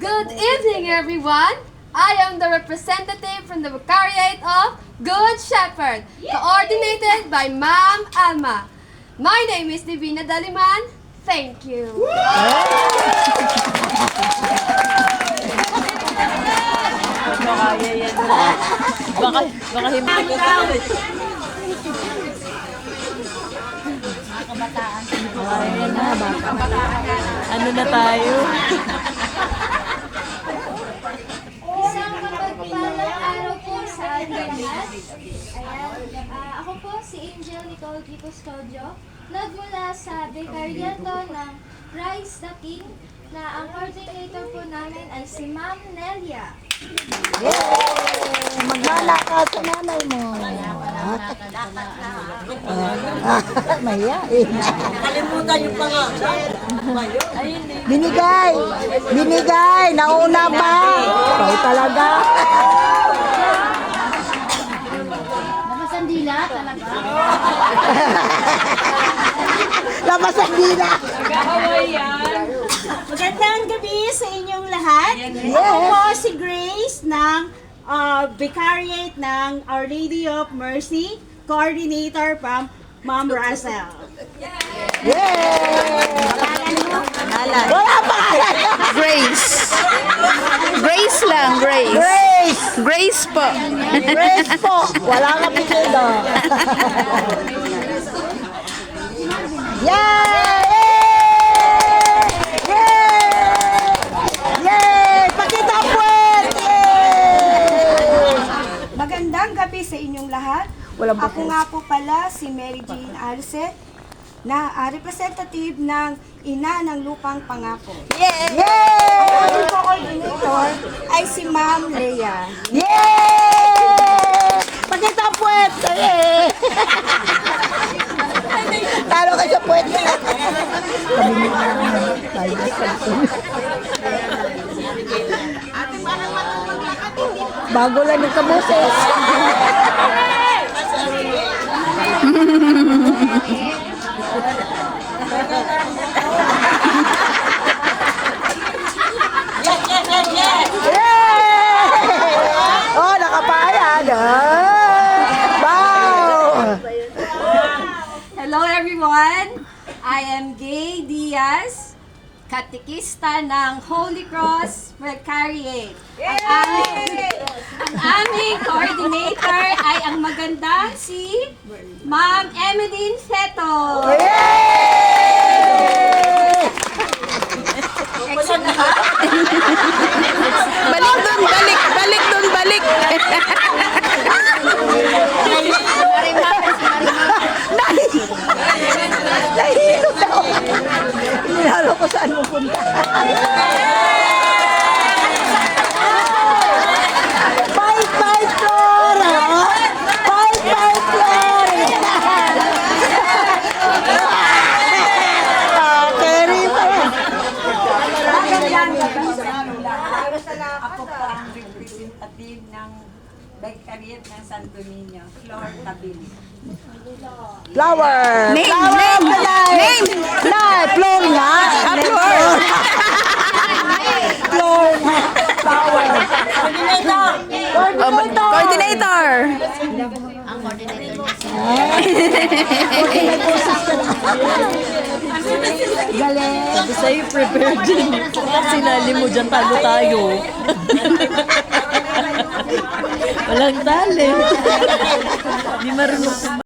Good evening, everyone. I am the representative from the Vicariate of Good Shepherd, coordinated by Ma'am Alma. My name is Divina Daliman. Thank you. Baka hindi ko tawid. Ano na tayo? Isang mapagpalang araw po sa ating lahat. Ayan, ako po si Angel Nicole G. Custodio, nagmula sa Vicariato ng Christ the King, na ang coordinator po namin ay si Ma'am Nelia. Magmala ka sa nanay mo. Mahiyain. Kalimutan yung pangalan. Binigay! Binigay! Nauna pa! Ikaw talaga. Nakasandila talaga? Labas ang dila! Magandang gabi sa inyong lahat. Ako po si Grace ng Vicariate ng Our Lady of Mercy, coordinator from Ma'am Russell. Wala pa! Grace. Grace lang, Grace. Grace! Grace po. Grace po! Wala ka pikido. Yay! Yay! Yay! Pakita puwet! Yay! Magandang gabi sa inyong lahat. Walang Ako nga po pala si Mary Jane Arce, na representative ng Ina ng Lupang Pangako. Yay! Ang ating coordinator ay si Ma'am Leia. Yay! Pakita puwet! Yay! Talo ka sa puwet niya. Bago lang yung kaboses. Yay! Oh, nakapayag. Wow! Hello, everyone. I am Gay Diaz, katikista ng Holy Cross Vicariate. Ang aming coordinator ay ang magandang si Ma'am Emeline Feto. Yay! Balik doon, balik. Balik doon, balik. Nahihilot ako. Hinalo ko saan mo punta. Fight, fight, Flora! Fight, fight, Flora! Carry pa. Ako po ang representative ng Vicariate ng Santo Niño, Flor Tabili. Flower! Name, Flower name, of the night! name. Night! Floor nga! Flor. Floor nga! Flower! Coordinator. Galing! Sabi sa'yo, prepare din. Sinali mo dyan, talo tayo. Walang tali. Hindi marunong